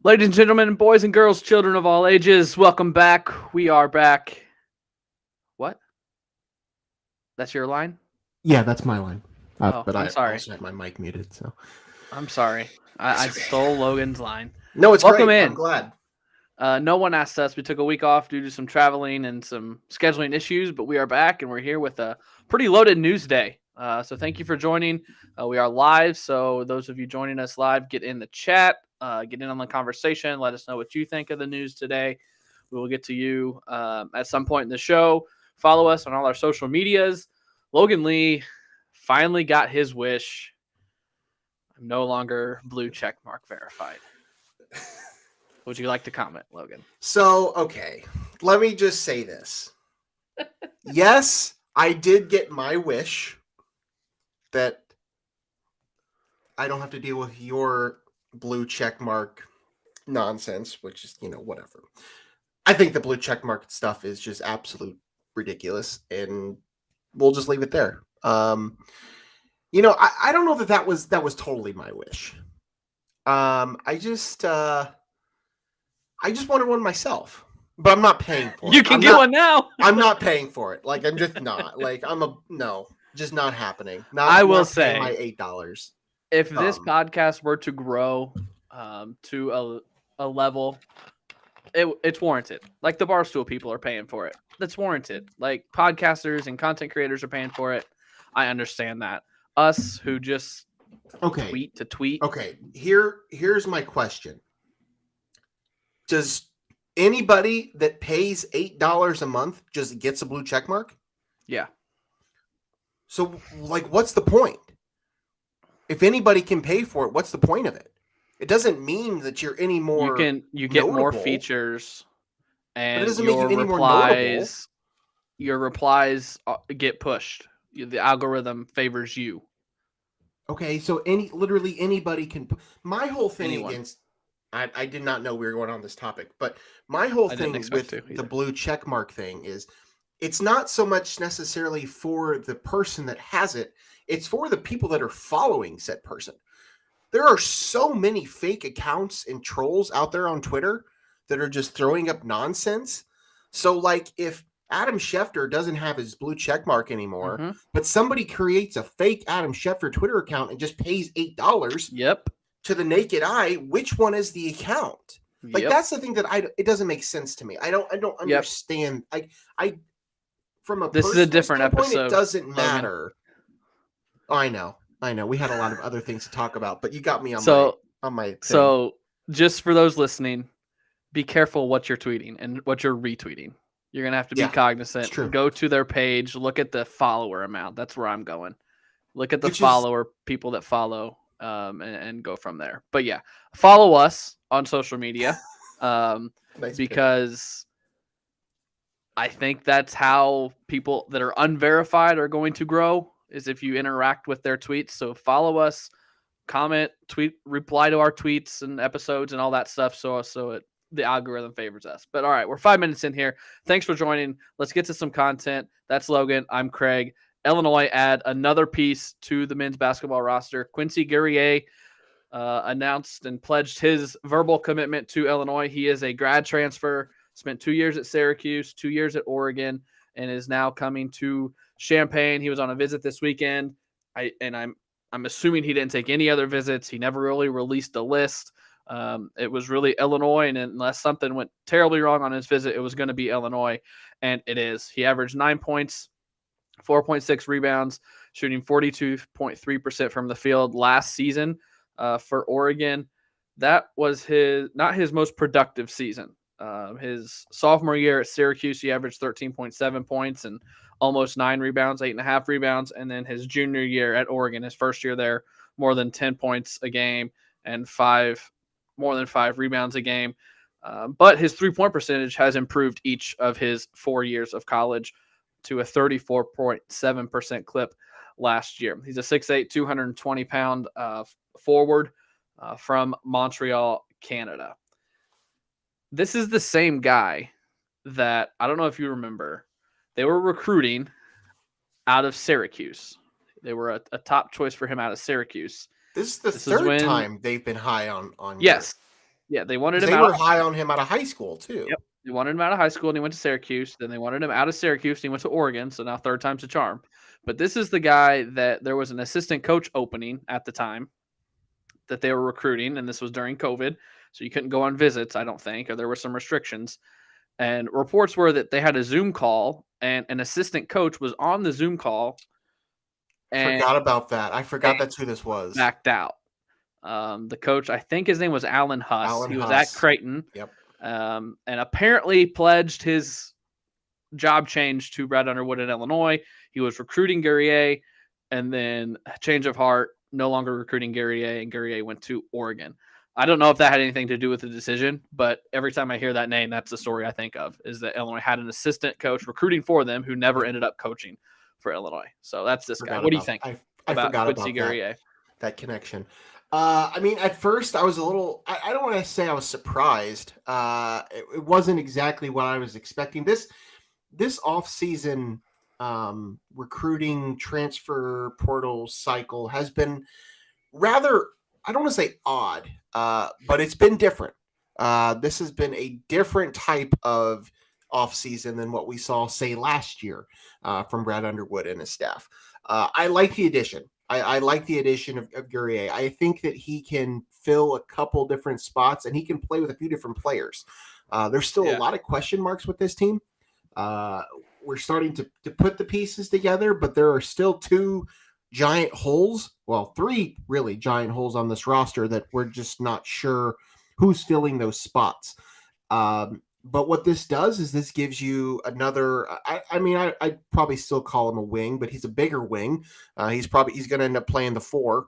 Ladies and gentlemen, boys and girls, children of all ages, welcome back. We are back. What? That's your line? Yeah, that's my line. But I'm I sorry. also had my mic muted, so. I'm sorry. I It's okay. stole Logan's line. No, it's Welcome great. in. I'm glad. No one asked us. We took a week off due to some traveling and some scheduling issues, but we are back and we're here with a pretty loaded news day. So thank you for joining. We are live, so those of you joining us live, get in the chat, get in on the conversation. Let us know what you think of the news today. We will get to you at some point in the show. Follow us on all our social medias. Logan Lee finally got his wish. I'm no longer blue check mark verified. Would you like to comment, Logan? So, okay. Let me just say this. Yes, I did get my wish that I don't have to deal with your blue check mark nonsense, which is, whatever. I think the blue check mark stuff is just absolute ridiculous, and we'll just leave it there. I don't know that was totally my wish. I just wanted one myself, but I'm not paying for it. You can get one now. I'm not paying for it. Like, I'm just not. Like, just not happening. I will say my $8. If this podcast were to grow to a level, it's warranted. Like the Barstool people are paying for it. That's warranted. Like podcasters and content creators are paying for it. I understand that. Us who just tweet to tweet. Okay, here's my question. Does anybody that pays $8 a month just gets a blue check mark? Yeah. So, like, what's the point? If anybody can pay for it, what's the point of it? It doesn't mean that you're any more. You get more features, and it doesn't make you any more notable. Your replies get pushed. The algorithm favors you. Okay, so literally anybody can. My whole thing against. I did not know we were going on this topic, but my whole thing with the blue check mark thing is it's not so much necessarily for the person that has it. It's for the people that are following said person. There are so many fake accounts and trolls out there on Twitter that are just throwing up nonsense. So, like, if Adam Schefter doesn't have his blue check mark anymore, but somebody creates a fake Adam Schefter Twitter account and just pays $8 to the naked eye, which one is the account? Like, that's the thing that it doesn't make sense to me. I don't understand. I from a this is a different episode. It doesn't matter. Oh, I know. We had a lot of other things to talk about, but you got me on my thing. So, just for those listening, be careful what you're tweeting and what you're retweeting. You're going to have to be cognizant. Go to their page, look at the follower amount. That's where I'm going. Look at the people that follow, and go from there. But yeah, follow us on social media because I think that's how people that are unverified are going to grow, is if you interact with their tweets. So follow us, comment, tweet, reply to our tweets and episodes and all that stuff. So the algorithm favors us. But all right, we're 5 minutes in here. Thanks for joining. Let's get to some content. That's Logan. I'm Craig. Illinois add another piece to the men's basketball roster. Quincy Guerrier announced and pledged his verbal commitment to Illinois. He is a grad transfer, spent 2 years at Syracuse, 2 years at Oregon, and is now coming to Champaign. He was on a visit this weekend. I'm assuming he didn't take any other visits. He never really released a list. It was really Illinois, and unless something went terribly wrong on his visit, it was going to be Illinois, and it is. He averaged 9 points, 4.6 rebounds, shooting 42.3% from the field last season for Oregon. That was not his most productive season. His sophomore year at Syracuse, he averaged 13.7 points and almost 9 rebounds, 8.5 rebounds. And then his junior year at Oregon, his first year there, more than 10 points a game and more than 5 rebounds a game. But his 3-point percentage has improved each of his 4 years of college to a 34.7% clip last year. He's a 6'8", 220-pound forward from Montreal, Canada. This is the same guy that, I don't know if you remember, they were recruiting out of Syracuse. They were a top choice for him out of Syracuse. This is the third time they've been high on yes. Yeah, they wanted him They out. were high on him out of high school too. Yep. They wanted him out of high school and he went to Syracuse. Then they wanted him out of Syracuse and he went to Oregon. So now third time's a charm. But this is the guy that there was an assistant coach opening at the time that they were recruiting. And this was during COVID. So you couldn't go on visits, I don't think, or there were some restrictions. And reports were that they had a Zoom call and an assistant coach was on the Zoom call. And forgot about that. I forgot that's who this was. Backed out. The coach, I think his name was Alan Huss. He was at Creighton. Yep. And apparently pledged his job change to Brad Underwood in Illinois. He was recruiting Guerrier, and then change of heart, no longer recruiting Guerrier, and Guerrier went to Oregon. I don't know if that had anything to do with the decision, but every time I hear that name, that's the story I think of, is that Illinois had an assistant coach recruiting for them who never ended up coaching for Illinois. So that's this guy. What do you think about Quincy Guerrier? That connection. I mean, at first I was a little, I don't want to say I was surprised. It wasn't exactly what I was expecting. This off-season recruiting transfer portal cycle has been rather, I don't want to say odd, but it's been different. This has been a different type of off-season than what we saw, say, last year from Brad Underwood and his staff. I like the addition. I like the addition of Guerrier. I think that he can fill a couple different spots and he can play with a few different players. There's still a lot of question marks with this team. We're starting to put the pieces together, but there are still two giant holes. Well, three really giant holes on this roster that we're just not sure who's filling those spots. But what this does is this gives you another, I'd probably still call him a wing, but he's a bigger wing. He's going to end up playing the 4,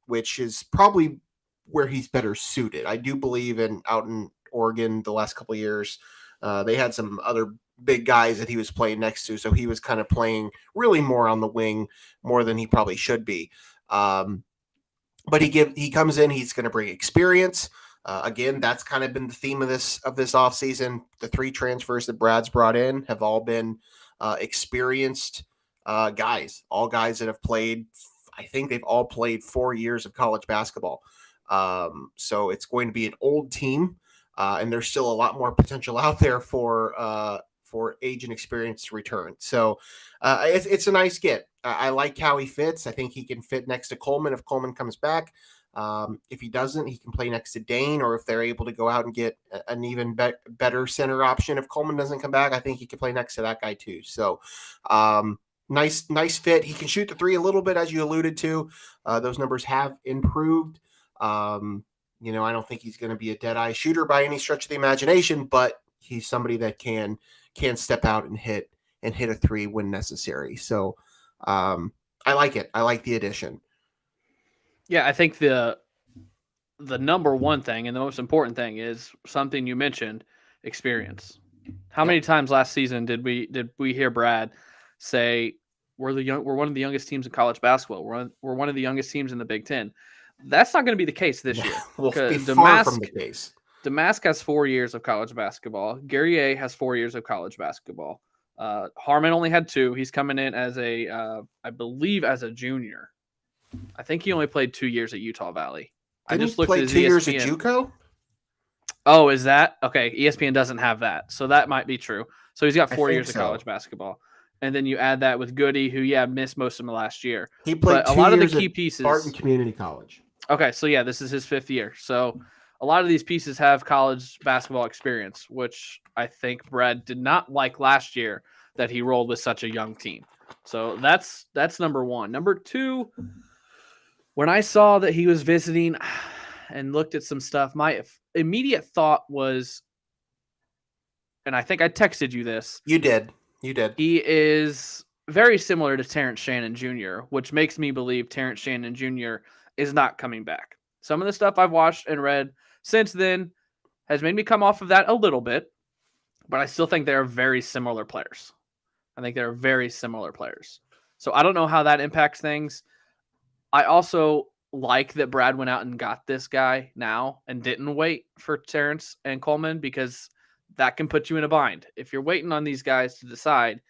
which is probably where he's better suited. I do believe out in Oregon the last couple of years, they had some other big guys that he was playing next to. So he was kind of playing really more on the wing, more than he probably should be. But he comes in, he's going to bring experience. Again, that's kind of been the theme of this offseason. The 3 transfers that Brad's brought in have all been experienced guys, all guys that have played. I think they've all played 4 years of college basketball. So it's going to be an old team, and there's still a lot more potential out there for age and experience to return. So it's a nice get. I like how he fits. I think he can fit next to Coleman if Coleman comes back. If he doesn't, he can play next to Dane, or if they're able to go out and get an even better center option. If Coleman doesn't come back, I think he can play next to that guy too. So nice fit. He can shoot the 3 a little bit, as you alluded to. Those numbers have improved. I don't think he's going to be a dead eye shooter by any stretch of the imagination, but he's somebody that can step out and hit a 3 when necessary. So I like it. I like the addition. Yeah, I think the number one thing and the most important thing is something you mentioned, experience. How many times last season did we hear Brad say we're one of the youngest teams in college basketball. We're one of the youngest teams in the Big Ten. That's not going to be the case this year. Well, be far from the case. Damask has 4 years of college basketball. Guerrier has 4 years of college basketball. Harmon only had 2. He's coming in as I believe as a junior. I think he only played 2 years at Utah Valley. Didn't I just looked at his 2 years at JUCO? Oh, is that? Okay, ESPN doesn't have that. So that might be true. So he's got 4 years of college basketball. And then you add that with Goody, who, missed most of them last year. He played but a lot of the key pieces. Barton Community College. Okay, so this is his 5th year. So a lot of these pieces have college basketball experience, which I think Brad did not like last year that he rolled with such a young team. So that's number one. Number 2, when I saw that he was visiting and looked at some stuff, my immediate thought was, and I think I texted you this. You did. He is very similar to Terrence Shannon Jr., which makes me believe Terrence Shannon Jr. is not coming back. Some of the stuff I've watched and read since then has made me come off of that a little bit, but I still think they're very similar players. So I don't know how that impacts things. I also like that Brad went out and got this guy now and didn't wait for Terrence and Coleman, because that can put you in a bind. If you're waiting on these guys to decide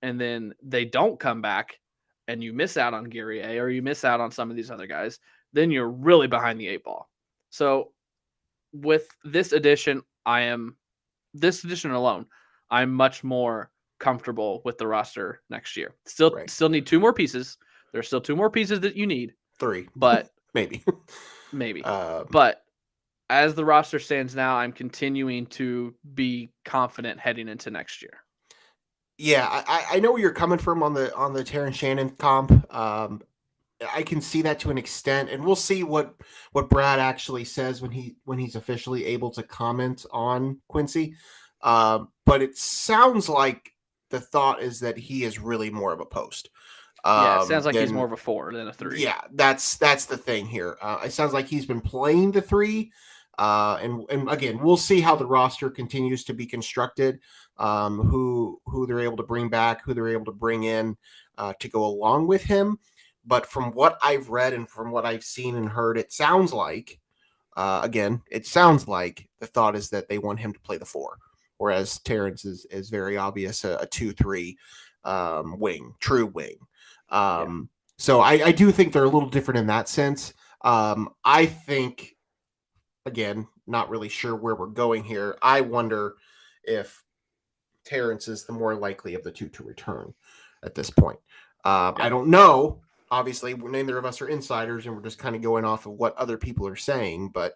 and then they don't come back and you miss out on Guerrier or you miss out on some of these other guys, then you're really behind the 8 ball. So with this edition, this edition alone, I'm much more comfortable with the roster next year. Still need 2 more pieces. There's still 2 more pieces that you need. 3, but maybe. But as the roster stands now, I'm continuing to be confident heading into next year. Yeah, I know where you're coming from on the Terrence Shannon comp. I can see that to an extent, and we'll see what Brad actually says when he's officially able to comment on Quincy. But it sounds like the thought is that he is really more of a post. Yeah, it sounds like he's more of a 4 than a 3. Yeah, that's the thing here. It sounds like he's been playing the 3. And again, we'll see how the roster continues to be constructed, who they're able to bring back, who they're able to bring in to go along with him. But from what I've read and from what I've seen and heard, it sounds like, the thought is that they want him to play the 4, whereas Terrence is very obvious a 2-3 wing, true wing. So I do think they're a little different in that sense. I think, again, not really sure where we're going here. I wonder if Terrence is the more likely of the 2 to return at this point. I don't know. Obviously, neither of us are insiders, and we're just kind of going off of what other people are saying. But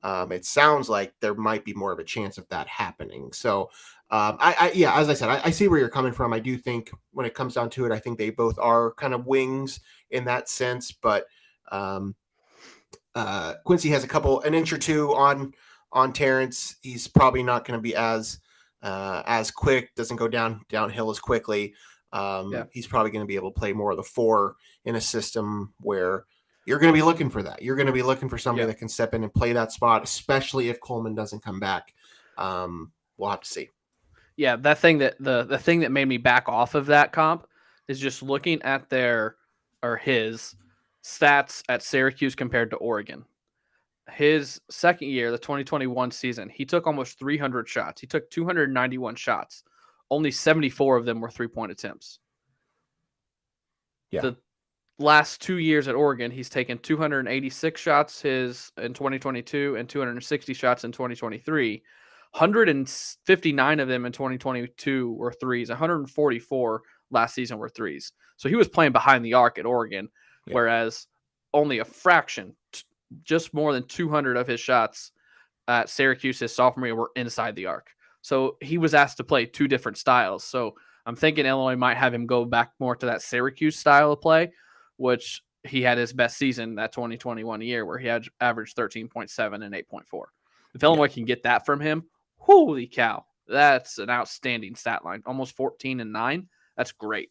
it sounds like there might be more of a chance of that happening. So, as I said, I see where you're coming from. I do think when it comes down to it, I think they both are kind of wings in that sense. But Quincy has an inch or 2 on Terrence. He's probably not going to be as quick. Doesn't go downhill as quickly. He's probably going to be able to play more of the 4 in a system where you're going to be looking for that. You're going to be looking for somebody that can step in and play that spot, especially if Coleman doesn't come back. We'll have to see. Yeah, that thing that the thing that made me back off of that comp is just looking at his stats at Syracuse compared to Oregon. His second year, the 2021 season, he took almost 300 shots. He took 291 shots. Only 74 of them were 3-point attempts. Yeah. The last 2 years at Oregon, he's taken 286 shots in 2022 and 260 shots in 2023. 159 of them in 2022 were threes. 144 last season were threes. So he was playing behind the arc at Oregon, whereas only a fraction, just more than 200 of his shots at Syracuse his sophomore year were inside the arc. So he was asked to play 2 different styles. So I'm thinking Illinois might have him go back more to that Syracuse style of play, which he had his best season that 2021 year where he had averaged 13.7 and 8.4. If Illinois can get that from him, holy cow, that's an outstanding stat line. Almost 14 and 9. That's great.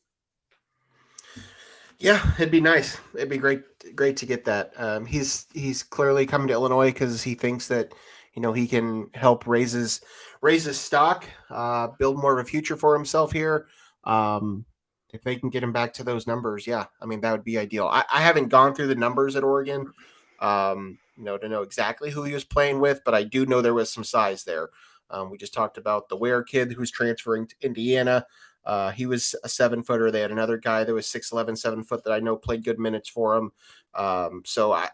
Yeah, it'd be nice. It'd be great to get that. He's clearly coming to Illinois because he thinks that he can help raise his stock, build more of a future for himself here. If they can get him back to those numbers, that would be ideal. I haven't gone through the numbers at Oregon, to know exactly who he was playing with, but I do know there was some size there. We just talked about the Ware kid who's transferring to Indiana. He was a 7-footer. They had another guy that was 6'11", 7 foot that I know played good minutes for him. So I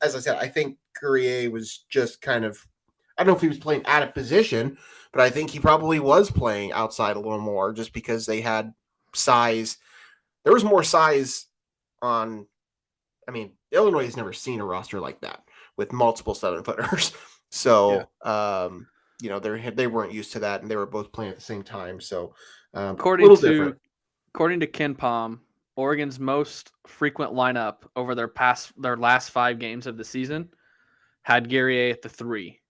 as I said, I think Guerrier was just kind of, I don't know if he was playing out of position, but I think he probably was playing outside a little more just because they had size. There was more size on, Illinois has never seen a roster like that with multiple 7-footers. So, they weren't used to that, and they were both playing at the same time. So, according to Ken Palm, Oregon's most frequent lineup over their last 5 games of the season had Guerrier at the 3,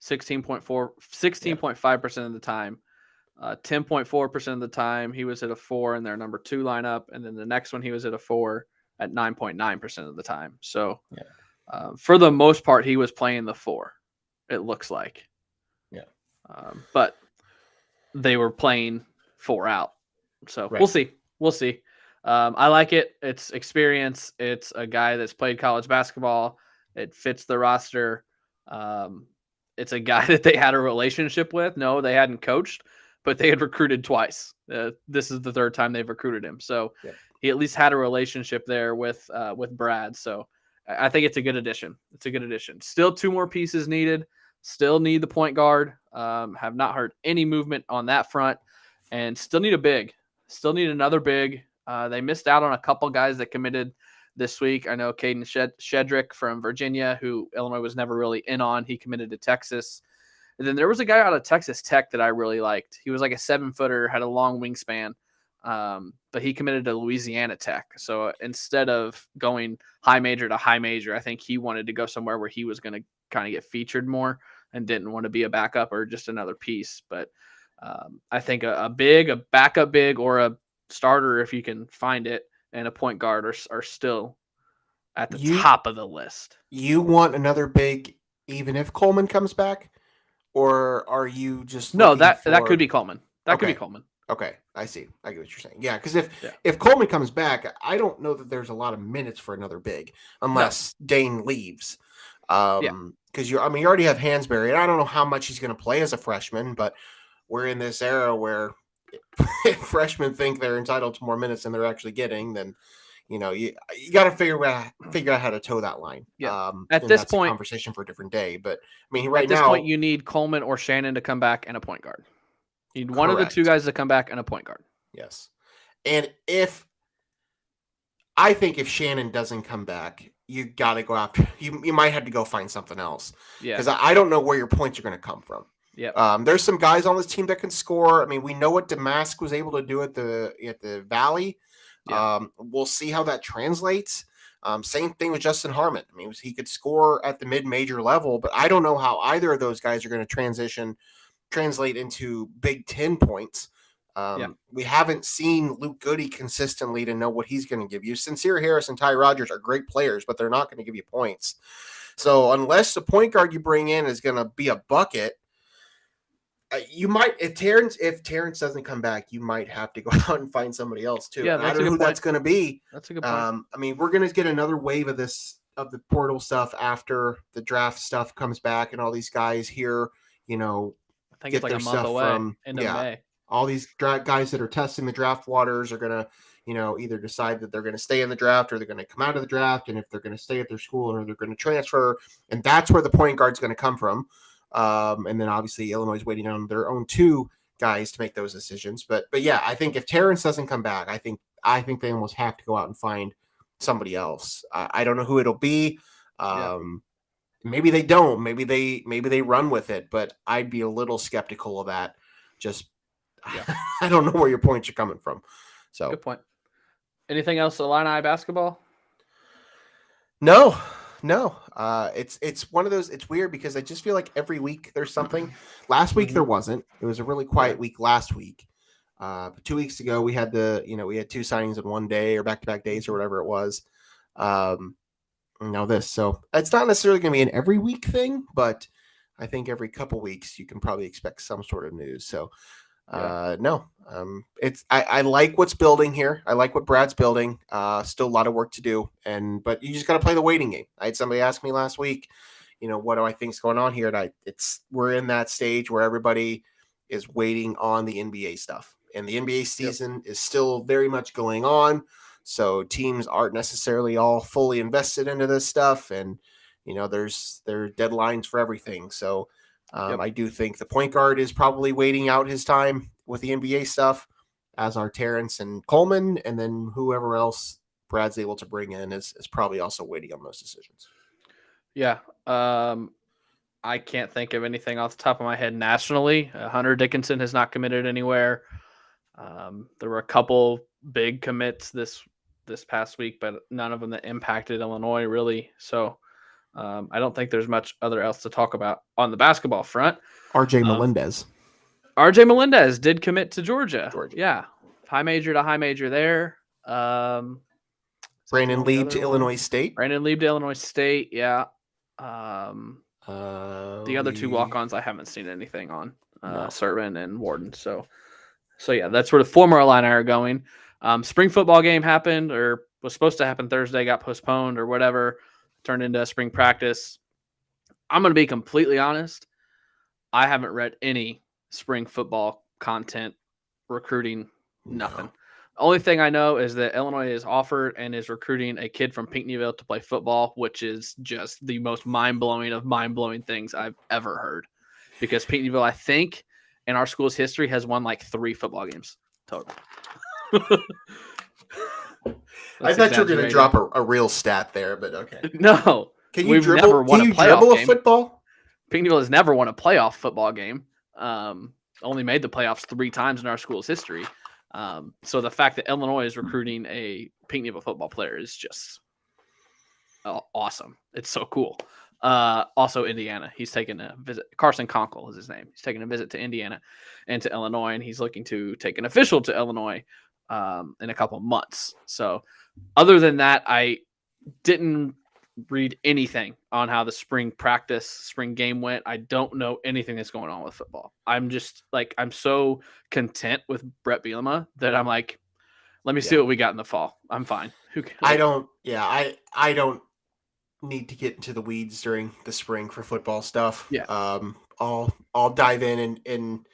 16.5% of the time. 10.4% of the time he was at a 4 in their number 2 lineup, and then the next one he was at a 4 at 9.9% of the time. So, for the most part, he was playing the 4. It looks like, but they were playing 4 out. So we'll see. I like it. It's experience. It's a guy that's played college basketball. It fits the roster. It's a guy that they had a relationship with. No, they hadn't coached, but they had recruited twice. This is the 3rd time they've recruited him. So he at least had a relationship there with Brad. So I think it's a good addition. Still 2 more pieces needed. Still need the point guard. Have not heard any movement on that front, and still need a big. Still need another big. They missed out on a couple guys that committed this week. I know Caden Shedrick from Virginia, who Illinois was never really in on. He committed to Texas. And then there was a guy out of Texas Tech that I really liked. He was like a 7-footer, had a long wingspan, but he committed to Louisiana Tech. So instead of going high major to high major, I think he wanted to go somewhere where he was going to kind of get featured more and didn't want to be a backup or just another piece. But I think a backup big, or a starter, if you can find it, and a point guard are still at the top of the list. You want another big, even if Coleman comes back, or are you just that could be Coleman? That could be Coleman. Okay, I see. I get what you're saying. Yeah, because if Coleman comes back, I don't know that there's a lot of minutes for another big unless Dane leaves. Because you already have Hansberry, and I don't know how much he's going to play as a freshman, but we're in this era where if freshmen think they're entitled to more minutes than they're actually getting, then you got to figure out how to toe that line. Yeah. At this point, a conversation for a different day. But I mean, at this point, you need Coleman or Shannon to come back and a point guard. You need one of the two guys to come back and a point guard. Yes. And if Shannon doesn't come back, you got to go after. You might have to go find something else. Yeah. Because I don't know where your points are going to come from. Yeah. There's some guys on this team that can score. I mean, we know what Damask was able to do at the Valley. Yeah. We'll see how that translates. Same thing with Justin Harmon. I mean, he could score at the mid-major level, but I don't know how either of those guys are going to translate into Big Ten points. We haven't seen Luke Goody consistently to know what he's going to give you. Sincere Harris and Ty Rodgers are great players, but they're not going to give you points. So unless the point guard you bring in is going to be a bucket, you might, if Terrence doesn't come back, you might have to go out and find somebody else too. Yeah, I don't know who that's going to be. That's a good point. I mean, we're going to get another wave of the portal stuff after the draft stuff comes back, and all these guys here, I think it's like a month away. End of May. All these guys that are testing the draft waters are going to, either decide that they're going to stay in the draft or they're going to come out of the draft, and if they're going to stay at their school or they're going to transfer, and that's where the point guard's going to come from. And then obviously Illinois is waiting on their own 2 guys to make those decisions. But yeah, I think if Terrence doesn't come back, I think they almost have to go out and find somebody else. I don't know who it'll be. Maybe they don't. Maybe they run with it. But I'd be a little skeptical of that. Just I don't know where your points are coming from. So good point. Anything else Illini basketball? No. It's one of those. It's weird because I just feel like every week there's something. Last week there wasn't. It was a really quiet week last week. But 2 weeks ago we had we had 2 signings in one day or back-to-back days or whatever it was. This. So it's not necessarily going to be an every week thing, but I think every couple weeks you can probably expect some sort of news. So I like what's building here. I like what Brad's building. Still a lot of work to do, but you just got to play the waiting game. I had somebody ask me last week, what do I think's going on here? And we're in that stage where everybody is waiting on the NBA stuff, and the NBA season is still very much going on. So teams aren't necessarily all fully invested into this stuff, and there are deadlines for everything. So. I do think the point guard is probably waiting out his time with the NBA stuff, as are Terrence and Coleman, and then whoever else Brad's able to bring in is probably also waiting on those decisions. Yeah. I can't think of anything off the top of my head nationally. Hunter Dickinson has not committed anywhere. There were a couple big commits this past week, but none of them that impacted Illinois really. So I don't think there's much other else to talk about on the basketball front. RJ Melendez. RJ Melendez did commit to Georgia. Yeah. High major to high major there. Brandon Lieb to Illinois State. Yeah. The other 2 walk-ons I haven't seen anything on. Servin and Warden. So yeah, that's where the former Illini are going. Spring football game happened, or was supposed to happen Thursday, got postponed or whatever. Turned into a spring practice. I'm going to be completely honest. I haven't read any spring football content, recruiting, nothing. Only thing I know is that Illinois is offered and is recruiting a kid from Pinckneyville to play football, which is just the most mind-blowing of mind-blowing things I've ever heard. Because Pinckneyville, I think, in our school's history, has won like 3 football games total. I thought you were going to drop a real stat there, but okay. No. Can you dribble a football? Pinckneyville has never won a playoff football game. Only made the playoffs 3 times in our school's history. So the fact that Illinois is recruiting a Pinckneyville football player is just awesome. It's so cool. Also Indiana. He's taking a visit. Carson Conkle is his name. He's taking a visit to Indiana and to Illinois, and he's looking to take an official to Illinois in a couple months. So other than that, I didn't read anything on how the spring game went. I don't know anything that's going on with football. I'm just like, I'm so content with Brett Bielema that I'm like, let me see what we got in the fall. I'm fine. I don't need to get into the weeds during the spring for football stuff. Yeah. I'll dive in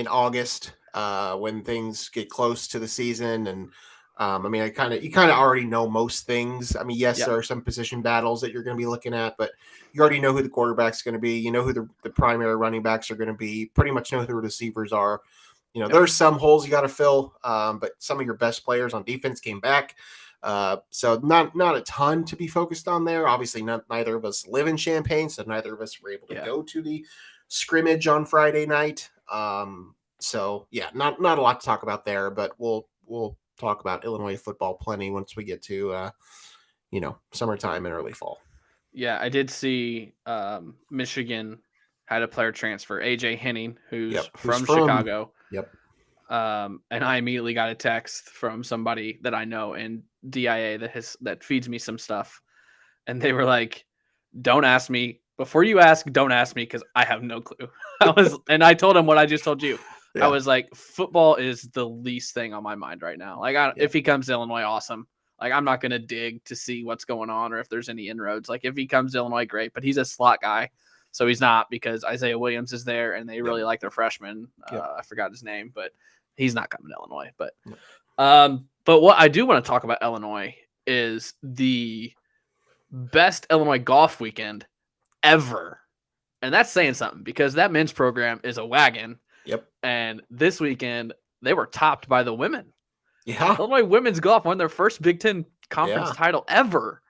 August when things get close to the season. And I mean, you kind of already know most things. I mean, yes, there are some position battles that you're going to be looking at, but you already know who the quarterback's going to be. You know who the primary running backs are going to be. Pretty much know who the receivers are. You know, there's some holes you got to fill, but some of your best players on defense came back. So not a ton to be focused on there. Obviously, neither of us live in Champaign, so neither of us were able to go to the scrimmage on Friday night. So yeah, not a lot to talk about there, but we'll talk about Illinois football plenty once we get to summertime and early fall. Yeah, I did see Michigan had a player transfer, AJ Henning, who's from Chicago. Yep. And I immediately got a text from somebody that I know in DIA that feeds me some stuff. And they were like, don't ask me. Before you ask, don't ask me because I have no clue. And I told him what I just told you. Yeah. I was like, football is the least thing on my mind right now. Like, if he comes to Illinois, awesome. Like, I'm not going to dig to see what's going on or if there's any inroads. Like, if he comes to Illinois, great. But he's a slot guy. So he's not, because Isaiah Williams is there and they really like their freshman. I forgot his name, but he's not coming to Illinois. But what I do want to talk about Illinois is the best Illinois golf weekend ever. And that's saying something because that men's program is a wagon. Yep. And this weekend, they were topped by the women. Yeah. Illinois women's golf won their first Big Ten conference title ever.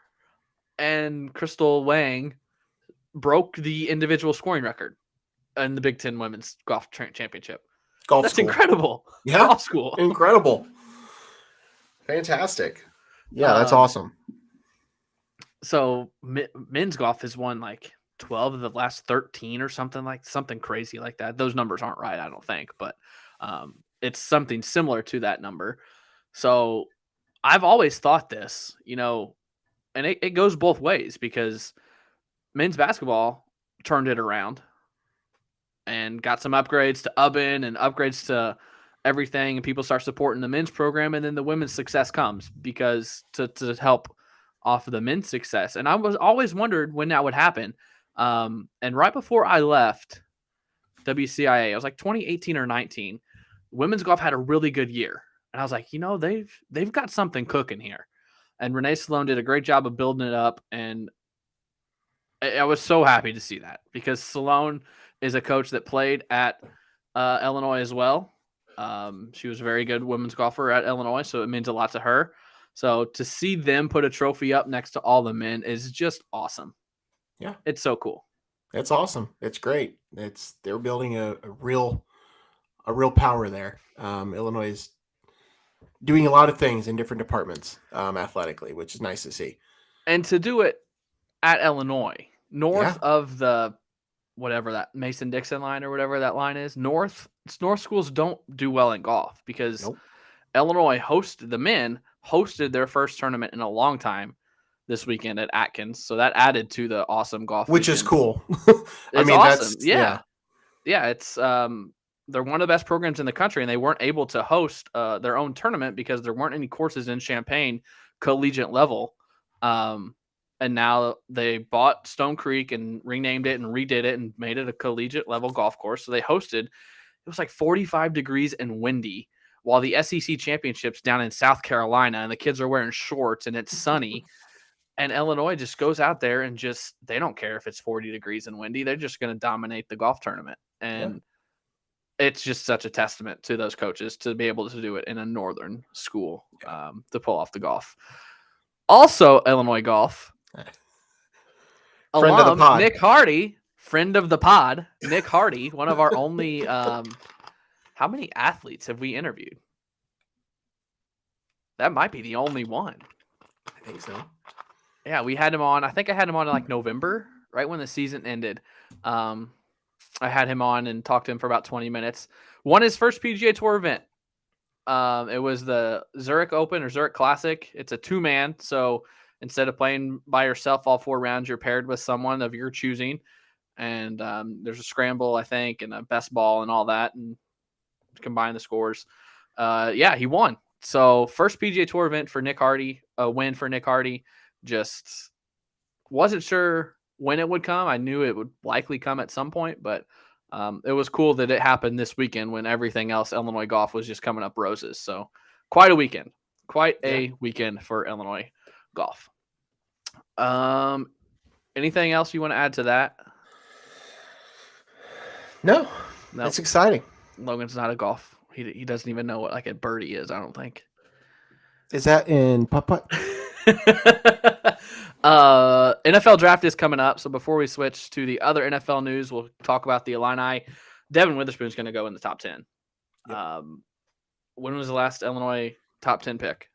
And Crystal Wang broke the individual scoring record in the Big Ten women's golf championship. That's incredible. Yeah. Golf school. Incredible. Fantastic. Yeah, that's awesome. So men's golf has won like 12 of the last 13 or something crazy like that. Those numbers aren't right, I don't think, but it's something similar to that number. So I've always thought this, and it goes both ways because men's basketball turned it around and got some upgrades to Ubben and upgrades to everything, and people start supporting the men's program, and then the women's success comes because to help off of the men's success. And I was always wondered when that would happen. And right before I left WCIA, I was like 2018 or 19, women's golf had a really good year. And I was like, they've got something cooking here. And Renee Salone did a great job of building it up. And I was so happy to see that because Salone is a coach that played at Illinois as well. She was a very good women's golfer at Illinois, so it means a lot to her. So to see them put a trophy up next to all the men is just awesome. Yeah. It's so cool. It's awesome. It's great. They're building a real power there. Illinois is doing a lot of things in different departments athletically, which is nice to see. And to do it at Illinois, north of the whatever that Mason-Dixon line or whatever that line is, North schools don't do well in golf because Illinois the men hosted their first tournament in a long time this weekend at Atkins. So that added to the awesome golf which weekend. Is cool. It's awesome. Yeah. It's they're one of the best programs in the country, and they weren't able to host their own tournament because there weren't any courses in Champaign collegiate level. And now they bought Stone Creek and renamed it and redid it and made it a collegiate level golf course. So they hosted, it was like 45 degrees and windy while the SEC championship's down in South Carolina and the kids are wearing shorts and it's sunny. And Illinois just goes out there and they don't care if it's 40 degrees and windy. They're just going to dominate the golf tournament. And it's just such a testament to those coaches to be able to do it in a northern school, to pull off the golf. Also, Illinois golf. Friend of the pod. Nick Hardy, friend of the pod. Nick Hardy, one of our only how many athletes have we interviewed? That might be the only one. I think so. Yeah, we had him on. I think I had him on in like November, right when the season ended. I had him on and talked to him for about 20 minutes. Won his first PGA Tour event. It was the Zurich Open or Zurich Classic. It's a 2-man, so instead of playing by yourself all 4 rounds, you're paired with someone of your choosing. And there's a scramble, I think, and a best ball and all that, and combine the scores. He won. So first PGA Tour event for Nick Hardy, a win for Nick Hardy. Just wasn't sure when it would come. I knew it would likely come at some point, but it was cool that it happened this weekend when everything else Illinois golf was just coming up roses. So quite a weekend. Quite a weekend for Illinois golf. Anything else you want to add to that? No. That's exciting. Logan's not a golf. He doesn't even know what like a birdie is, I don't think. Is that in putt-putt? NFL draft is coming up, so before we switch to the other NFL news, we'll talk about the Illini. Devin Witherspoon's going to go in the top 10. Yep. When was the last Illinois top 10 pick?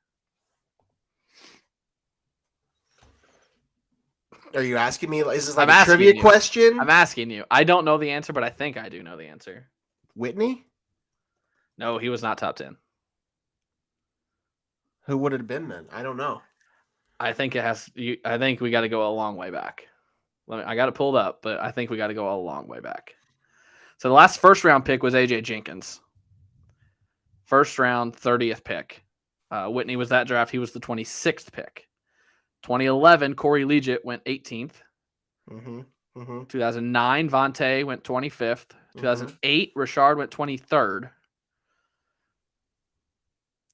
Are you asking me? Is this like a trivia question? I'm asking you. I don't know the answer, but I think I do know the answer. Whitney? No, he was not top 10. Who would it have been then? I don't know. I think I think we got to go a long way back. I got it pulled up, but I think we got to go a long way back. So the last first round pick was AJ Jenkins. First round, 30th pick. Whitney was that draft. He was the 26th pick. 2011, Corey Leggett went 18th. 2009, Vontae went 25th. 2008, Richard went 23rd.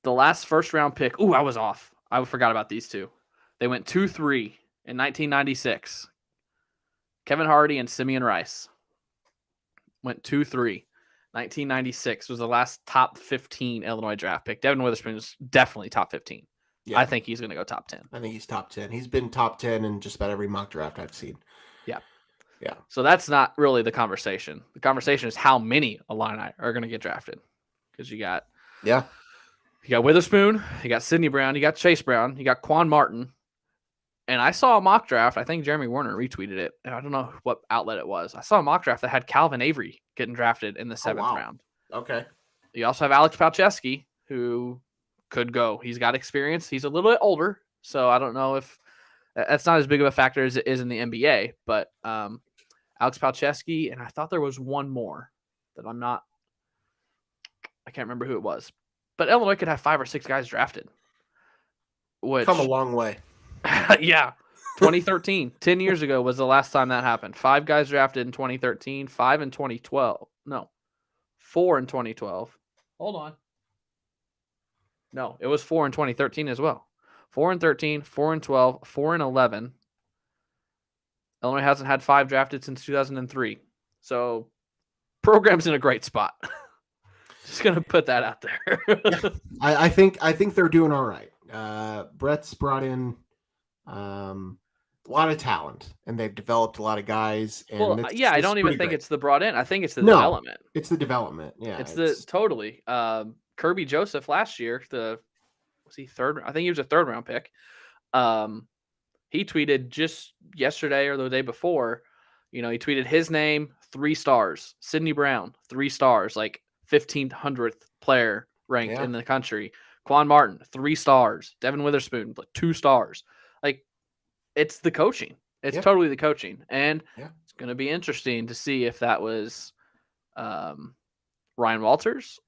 The last first round pick. Ooh, I was off. I forgot about these two. They went 2-3 in 1996. Kevin Hardy and Simeon Rice went 2-3. 1996 was the last top 15 Illinois draft pick. Devin Witherspoon is definitely top 15. Yeah. I think he's going to go top 10. I think he's top 10. He's been top 10 in just about every mock draft I've seen. Yeah. Yeah. So that's not really the conversation. The conversation is how many Illini are going to get drafted. Because you got Witherspoon, you got Sidney Brown, you got Chase Brown, you got Quan Martin. And I saw a mock draft. I think Jeremy Warner retweeted it. And I don't know what outlet it was. I saw a mock draft that had Calvin Avery getting drafted in the 7th round. Okay. You also have Alex Palczewski, who could go. He's got experience. He's a little bit older, so I don't know if that's not as big of a factor as it is in the NBA. But Alex Palczewski, and I thought there was one more that I can't remember who it was. But Illinois could have 5 or 6 guys drafted. Which come a long way. Yeah. 2013, 10 years ago was the last time that happened. 5 guys drafted in 2013, 5 in 2012. No, 4 in 2012. Hold on. No, it was 4 in 2013 as well. 4 in 13, 4 in 12, 4 in 11. Illinois hasn't had 5 drafted since 2003. So, program's in a great spot. Just going to put that out there. Yeah, I think they're doing all right. Brett's brought in a lot of talent, and they've developed a lot of guys. And I don't even think it's the brought in. I think it's the development. It's the development. Yeah, it's totally. Kirby Joseph last year, was he third? I think he was a 3rd round pick. He tweeted just yesterday or the day before, he tweeted his name, 3 stars. Sidney Brown, 3 stars, like 1,500th player ranked in the country. Quan Martin, 3 stars. Devin Witherspoon, 2 stars. Like, it's the coaching. It's totally the coaching. And it's going to be interesting to see if that was Ryan Walters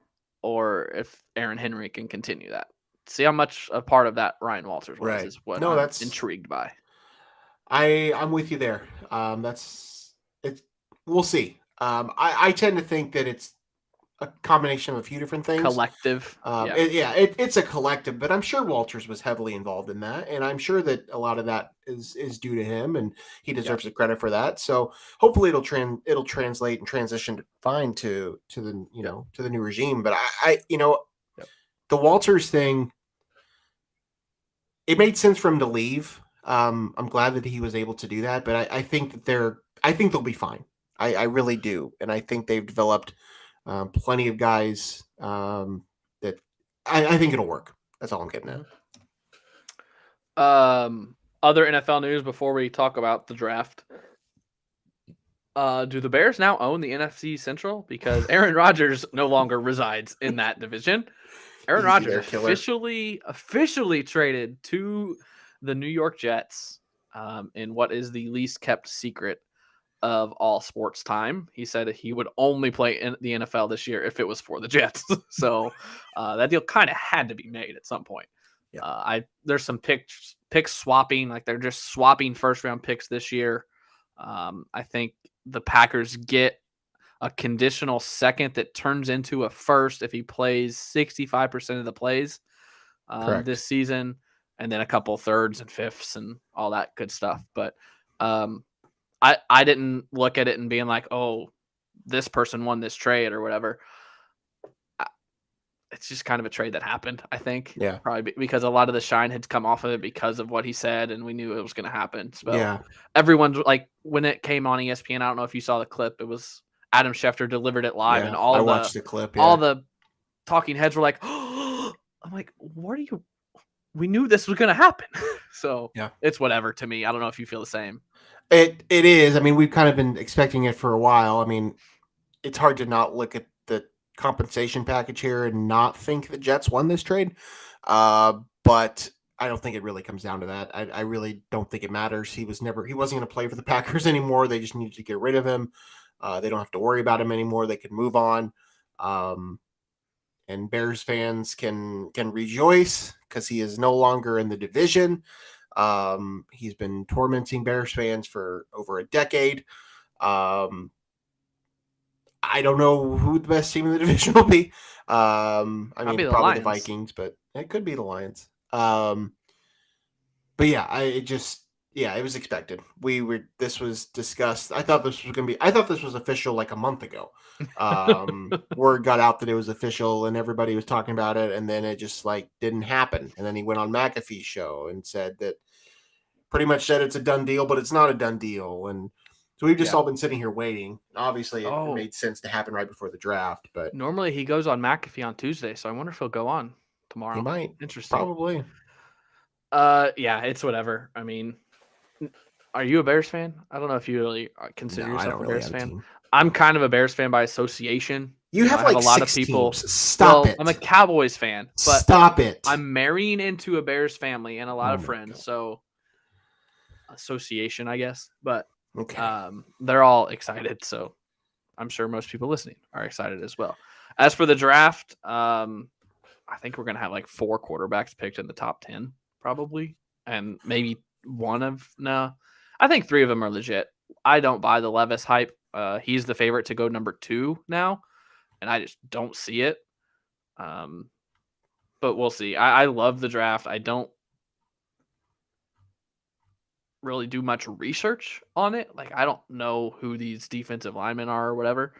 or if Aaron Henry can continue that. See how much a part of that Ryan Walters was is what I'm intrigued by. I'm with you there. We'll see. I tend to think that it's a combination of a few different things. Collective. It's a collective, but I'm sure Walters was heavily involved in that, and I'm sure that a lot of that is due to him, and he deserves the credit for that. So hopefully it'll translate and transition fine to the to the new regime. But I the Walters thing, it made sense for him to leave. I'm glad that he was able to do that, but I think that they'll be fine. I really do, and I think they've developed plenty of guys that I think it'll work. That's all I'm getting at. Other NFL news before we talk about the draft. Do the Bears now own the NFC Central? Because Aaron Rodgers no longer resides in that division. Aaron Rodgers officially traded to the New York Jets in what is the least kept secret of all sports time. He said he would only play in the NFL this year if it was for the Jets. So that deal kind of had to be made at some point. Yeah. There's some pick swapping, like they're just swapping first round picks this year. I think the Packers get a conditional second that turns into a first if he plays 65% of the plays this season, and then a couple thirds and fifths and all that good stuff. But I didn't look at it and being like, oh, this person won this trade or whatever. It's just kind of a trade that happened, I think. Yeah. Probably because a lot of the shine had come off of it because of what he said, and we knew it was going to happen. So everyone's like, when it came on ESPN, I don't know if you saw the clip. It was Adam Schefter delivered it live, and I watched the clip. All the talking heads were like, oh, I'm like, what are you? We knew this was going to happen. So it's whatever to me. I don't know if you feel the same. It is. I mean, we've kind of been expecting it for a while. I mean, it's hard to not look at the compensation package here and not think the Jets won this trade. But I don't think it really comes down to that. I really don't think it matters. He wasn't going to play for the Packers anymore. They just needed to get rid of him. They don't have to worry about him anymore. They can move on. And Bears fans can rejoice because he is no longer in the division. He's been tormenting Bears fans for over a decade. I don't know who the best team in the division will be. I mean, probably the Vikings, but it could be the Lions. But yeah, it was expected. This was discussed. I thought this was official like a month ago. Word got out that it was official and everybody was talking about it, and then it just like didn't happen. And then he went on McAfee's show and said pretty much said it's a done deal, but it's not a done deal. And so we've just all been sitting here waiting. Obviously, it made sense to happen right before the draft. But normally he goes on McAfee on Tuesday, so I wonder if he'll go on tomorrow. He might. Interesting. Probably. Yeah, it's whatever. I mean, are you a Bears fan? I don't know if you really consider yourself a Bears fan. I'm kind of a Bears fan by association. You have like a lot of people. Stop it. I'm a Cowboys fan, but stop it. I'm marrying into a Bears family and a lot of friends, so association, I guess. But they're all excited, so I'm sure most people listening are excited as well. As for the draft, I think we're gonna have like 4 quarterbacks picked in the top 10, probably, and maybe I think 3 of them are legit. I don't buy the Levis hype. He's the favorite to go number 2 now, and I just don't see it. But we'll see. I love the draft. I don't really do much research on it. Like, I don't know who these defensive linemen are or whatever.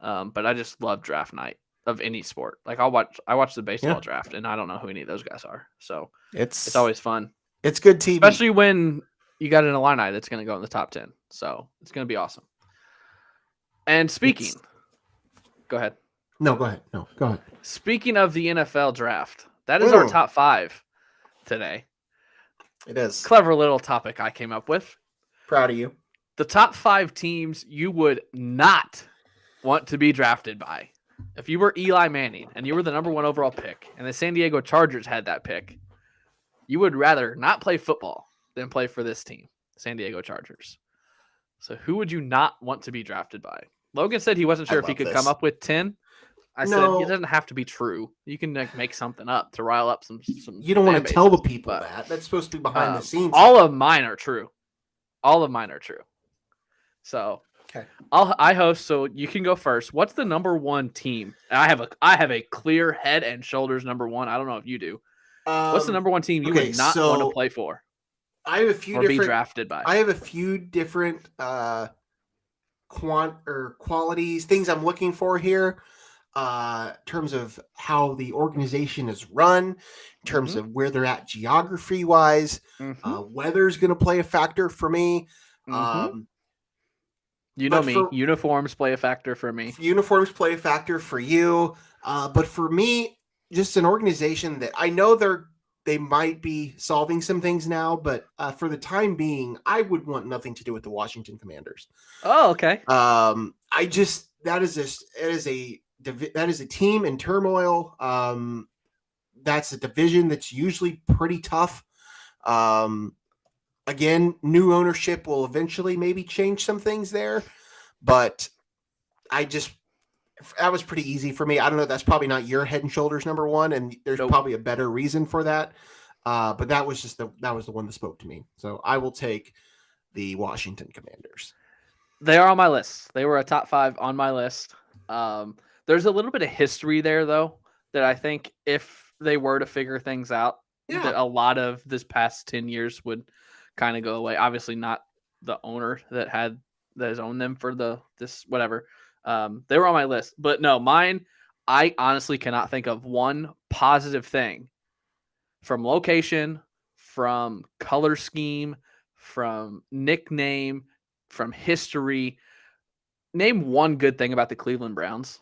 But I just love draft night of any sport. Like, I watch the baseball draft, and I don't know who any of those guys are. So it's always fun. It's good TV, especially when you got an Illini that's going to go in the top 10. So it's going to be awesome. And speaking, go ahead. No, go ahead. No, go ahead. Speaking of the NFL draft, that is our top 5 today. It is. Clever little topic I came up with. Proud of you. The top 5 teams you would not want to be drafted by. If you were Eli Manning and you were the number 1 overall pick and the San Diego Chargers had that pick, you would rather not play football than play for this team, San Diego Chargers. So who would you not want to be drafted by? Logan said he wasn't sure if he could come up with 10. I said it doesn't have to be true. You can make something up to rile up some. You don't want to tell the people that. That's supposed to be behind the scenes. All of mine are true. So Okay. I host, so you can go first. What's the number one team? I have a clear head and shoulders number one. I don't know if you do. What's the number one team you would not want to play for? I have a few be drafted by. I have a few different qualities, things I'm looking for here. In terms of how the organization is run, in terms of where they're at geography wise, weather's going to play a factor for me. You know me, uniforms play a factor for me. Uniforms play a factor for you. But for me, just an organization that I know they might be solving some things now, but for the time being, I would want nothing to do with the Washington Commanders. Oh, okay. That is a team in turmoil. That's a division that's usually pretty tough. Again, new ownership will eventually maybe change some things there, but that was pretty easy for me. I don't know. That's probably not your head and shoulders number one, and there's probably a better reason for that. But that was the one that spoke to me. So I will take the Washington Commanders. They are on my list. They were a top 5 on my list. There's a little bit of history there, though, that I think if they were to figure things out, that a lot of this past 10 years would kind of go away. Obviously, not the owner that has owned them for this whatever. They were on my list, but no, mine. I honestly cannot think of one positive thing from location, from color scheme, from nickname, from history. Name one good thing about the Cleveland Browns.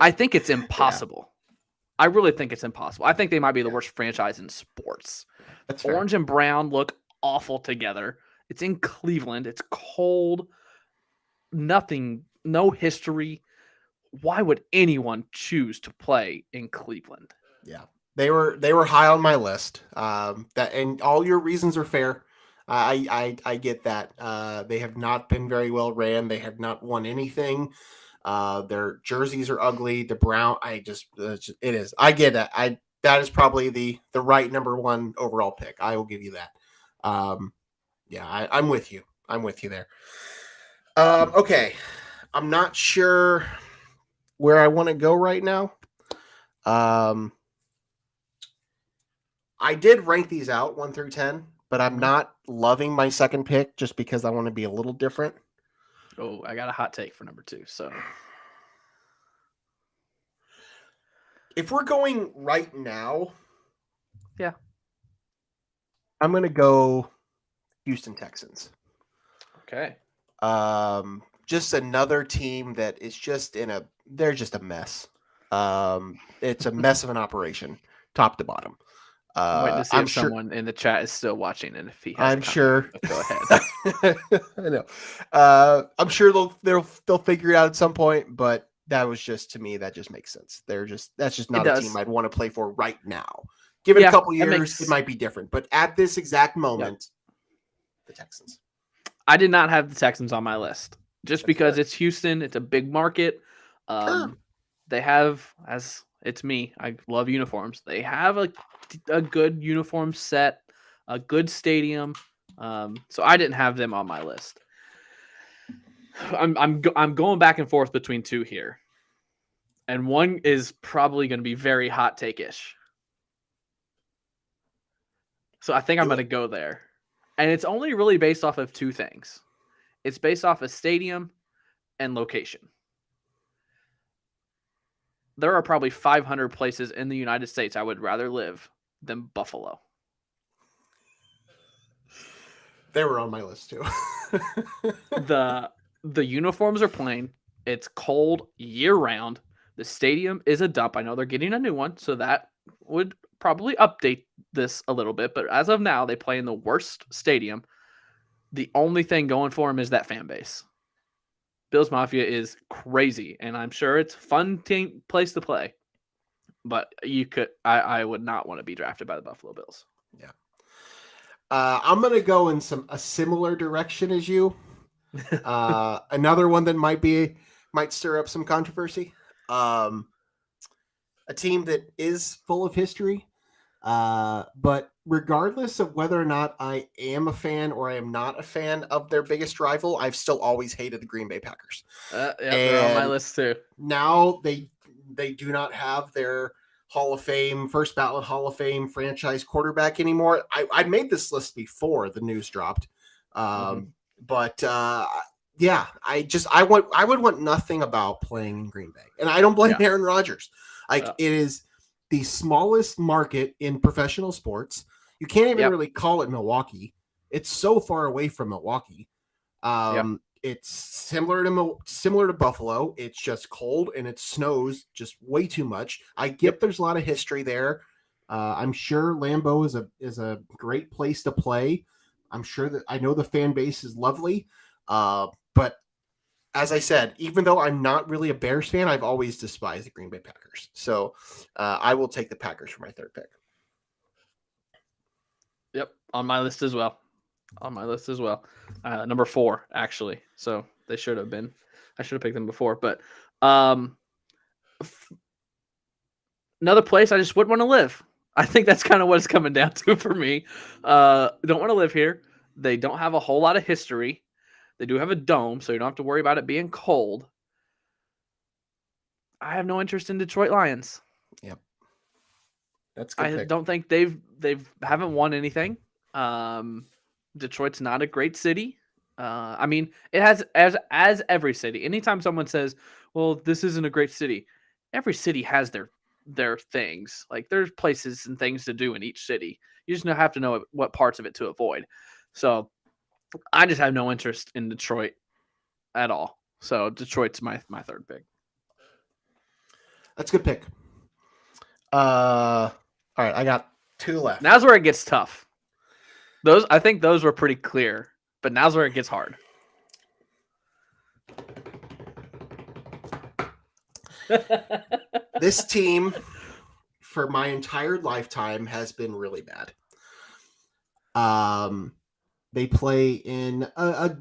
I think it's impossible. I really think it's impossible. I think they might be the worst franchise in sports. That's Orange fair. and brown look awful together. It's in Cleveland. It's cold. Nothing, no history. Why would anyone choose to play in Cleveland? Yeah, they were high on my list. And all your reasons are fair. I get that. They have not been very well ran. They have not won anything. Their jerseys are ugly. The brown, it is. I get that. That is probably the right number one overall pick. I will give you that. I'm with you. I'm with you there. Okay. I'm not sure where I want to go right now. I did rank these out 1 through 10, but I'm not loving my second pick just because I want to be a little different. Oh, I got a hot take for number 2. So if we're going right now, I'm going to go Houston Texans. Okay. Just another team that is they're just a mess. It's a mess of an operation, top to bottom. I'm waiting to see if someone in the chat is still watching, and if he has, I'm sure. Go ahead. I know. I'm sure they'll figure it out at some point, but that was just, to me, that just makes sense. That's just not a team I'd want to play for right now. Give it a couple years, it might be different, but at this exact moment, the Texans. I did not have the Texans on my list just because it's Houston. It's a big market. They have, as it's me, I love uniforms. They have a good uniform set, a good stadium. So I didn't have them on my list. I'm going back and forth between 2 here, and one is probably going to be very hot take-ish. So I think I'm going to go there, and it's only really based off of 2 things. It's based off of stadium and location. There are probably 500 places in the United States I would rather live than Buffalo. They were on my list too. The uniforms are plain. It's cold year round. The stadium is a dump. I know they're getting a new one, so that would probably update this a little bit. But as of now, they play in the worst stadium. The only thing going for them is that fan base. Bills Mafia is crazy, and I'm sure it's a fun place to play. But I would not want to be drafted by the Buffalo Bills. Yeah. I'm going to go in a similar direction as you. Another one that might stir up some controversy. A team that is full of history. But regardless of whether or not I am a fan or I am not a fan of their biggest rival, I've still always hated the Green Bay Packers. They're on my list too. Now they do not have their Hall of Fame, first ballot Hall of Fame franchise quarterback anymore. I made this list before the news dropped. But yeah, I would want nothing about playing in Green Bay. And I don't blame Aaron Rodgers. It is the smallest market in professional sports. You can't even really call it Milwaukee. It's so far away from Milwaukee. It's similar to Buffalo. It's just cold and it snows just way too much. I get there's a lot of history there. I'm sure Lambeau is a great place to play. I'm sure that I know the fan base is lovely. But as I said, even though I'm not really a Bears fan, I've always despised the Green Bay Packers. So I will take the Packers for my third pick. Yep, on my list as well. Number 4, actually. So they should have been. I should have picked them before. But another place I just wouldn't want to live. I think that's kind of what it's coming down to for me. Don't want to live here. They don't have a whole lot of history. They do have a dome, so you don't have to worry about it being cold. I have no interest in Detroit Lions. Yep. That's good. I don't think they haven't won anything. Detroit's not a great city. I mean, it has as every city. Anytime someone says, "Well, this isn't a great city," every city has their things. Like there's places and things to do in each city. You just have to know what parts of it to avoid. So I just have no interest in Detroit at all. So Detroit's my third pick. That's a good pick. All right, I got 2 left. Now's where it gets tough. I think those were pretty clear, but now's where it gets hard. This team, for my entire lifetime, has been really bad. They play in a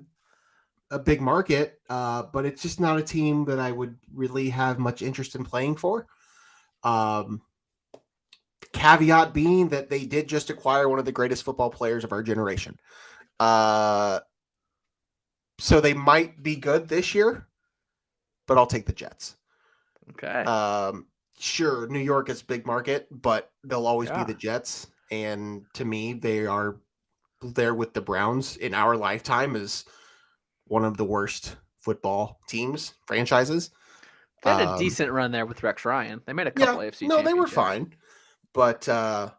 big market, but it's just not a team that I would really have much interest in playing for. Caveat being that they did just acquire one of the greatest football players of our generation. So they might be good this year, but I'll take the Jets. Okay. Sure, New York is a big market, but they'll always be the Jets. And to me, they are there with the Browns in our lifetime as one of the worst football teams, franchises. They had a decent run there with Rex Ryan. They made a couple AFC championships. They were fine. But, I'm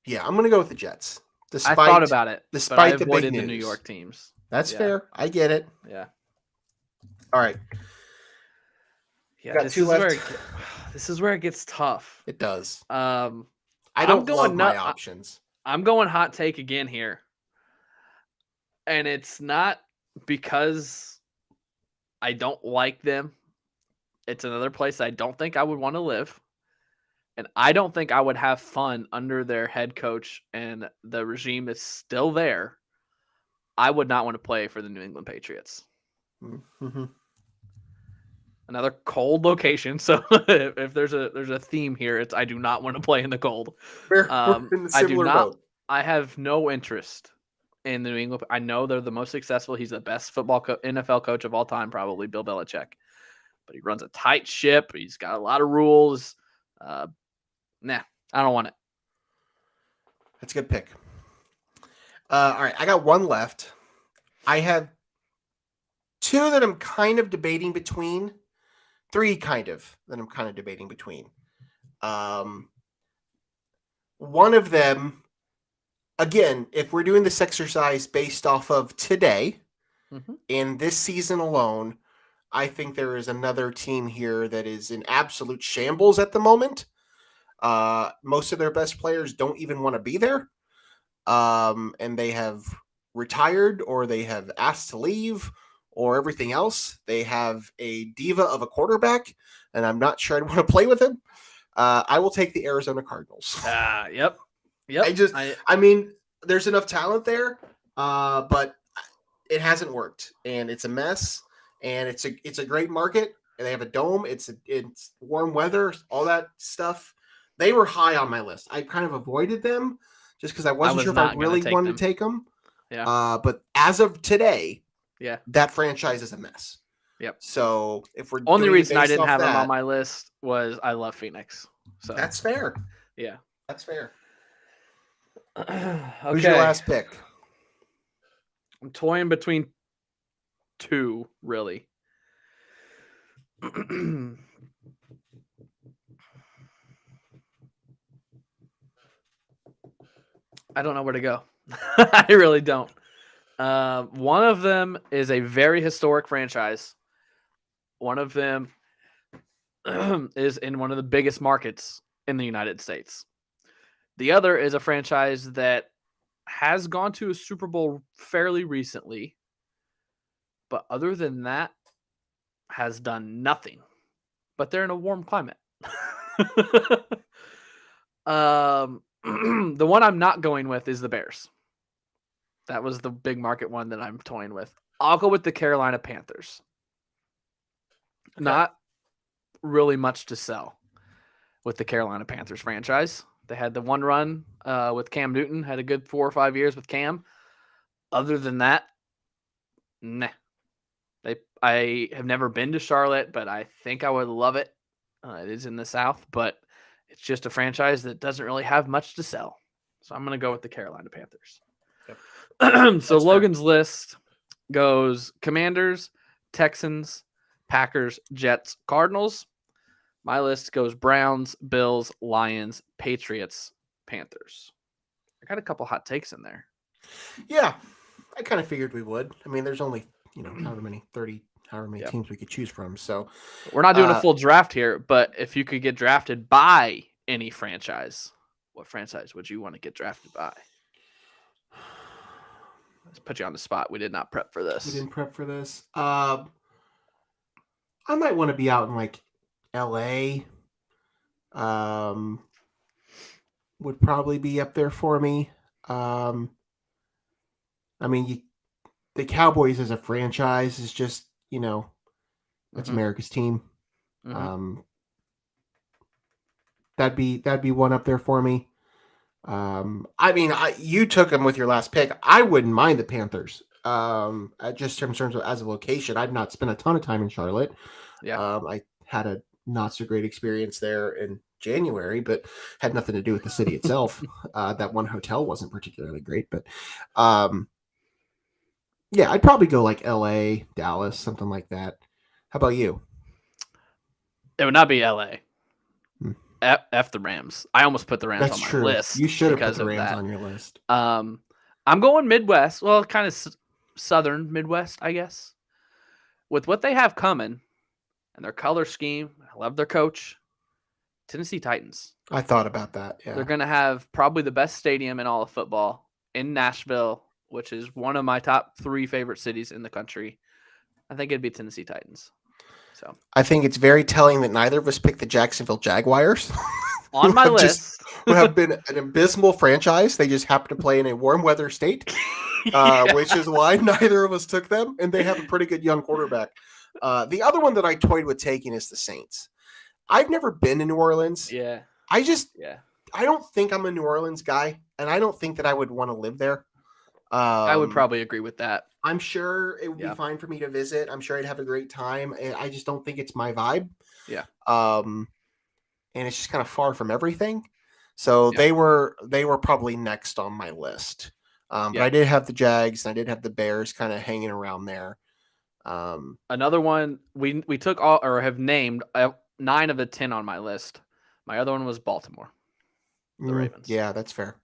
going to go with the Jets. I thought about it, despite but I avoided the New York teams. That's fair. I get it. Yeah. All right. Yeah, got 2 left. This is where it gets tough. It does. I don't love my options. I'm going hot take again here. And it's not because I don't like them. It's another place I don't think I would want to live. And I don't think I would have fun under their head coach and the regime that's still there. I would not want to play for the New England Patriots. Mm-hmm. Another cold location. So if there's a theme here, it's I do not want to play in the cold. We're in a similar boat. I have no interest in the New England. I know they're the most successful. He's the best NFL coach of all time, probably Bill Belichick. But he runs a tight ship. He's got a lot of rules. Nah, I don't want it. That's a good pick. All right, I got 1 left. I have 2 that I'm kind of debating between. 3 kind of that I'm kind of debating between. One of them, again, if we're doing this exercise based off of today, in this season alone, I think there is another team here that is in absolute shambles at the moment. Most of their best players don't even want to be there. And they have retired or they have asked to leave or everything else. They have a diva of a quarterback, and I'm not sure I'd want to play with him. I will take the Arizona Cardinals. Yep. I mean, there's enough talent there, but it hasn't worked, and it's a mess. And it's a great market. They have a dome. It's warm weather, all that stuff. they were high on my list. I kind of avoided them just because I wasn't sure if I really wanted to take them. Yeah. But as of today, yeah, that franchise is a mess. Yep. So if we're only reason I didn't have them on my list was I love Phoenix. So that's fair. Yeah, that's fair. Okay. Who's your last pick? I'm toying between two, really. I don't know where to go. I really don't. One of them is a very historic franchise. One of them is in one of the biggest markets in the United States. The other is a franchise that has gone to a Super Bowl fairly recently, but other than that, has done nothing. But they're in a warm climate. The one I'm not going with is the Bears. That was the big market one that I'm toying with. I'll go with the Carolina Panthers. Okay. Not really much to sell with the Carolina Panthers franchise. They had the one run with Cam Newton, had a good 4 or 5 years with Cam. Other than that, nah. I have never been to Charlotte, but I think I would love it. It is in the South, but it's just a franchise that doesn't really have much to sell. So I'm going to go with the Carolina Panthers. Yep. So Logan's list goes Commanders, Texans, Packers, Jets, Cardinals. My list goes Browns, Bills, Lions, Patriots, Panthers. I got a couple hot takes in there. Yeah, I kind of figured we would. I mean, there's only, however many teams we could choose from. So we're not doing a full draft here, but if you could get drafted by any franchise, what franchise would you want to get drafted by? Let's put you on the spot. We did not prep for this. We didn't prep for this. I might want to be out in like LA. Would probably be up there for me. I mean, the Cowboys as a franchise is just, that's America's team. Mm-hmm. That'd be one up there for me. I mean, you took them with your last pick. I wouldn't mind the Panthers. Just in terms of as a location, I've not spent a ton of time in Charlotte. Yeah. I had a not so great experience there in January, but had nothing to do with the city itself. That one hotel wasn't particularly great, but yeah, I'd probably go like LA, Dallas, something like that. How about you? It would not be LA. F the Rams. I almost put the Rams on my list. You should have put the Rams on your list. I'm going Midwest. Well, kind of southern Midwest, I guess. With what they have coming and their color scheme, I love their coach. Tennessee Titans. I thought about that. Yeah. They're going to have probably the best stadium in all of football in Nashville, which is one of my top 3 favorite cities in the country. I think it'd be Tennessee Titans. So I think it's very telling that neither of us picked the Jacksonville Jaguars. On my list. Who have been an abysmal franchise. They just happen to play in a warm weather state, which is why neither of us took them. And they have a pretty good young quarterback. The other one that I toyed with taking is the Saints. I've never been to New Orleans. Yeah. I don't think I'm a New Orleans guy, and I don't think that I would want to live there. I would probably agree with that. I'm sure it would be fine for me to visit. I'm sure I'd have a great time. I just don't think it's my vibe. Yeah. And it's just kind of far from everything. So they were probably next on my list. But I did have the Jags and I did have the Bears kind of hanging around there. Another one we took all or have named 9 of the 10 on my list. My other one was Baltimore. The Ravens. Yeah, that's fair.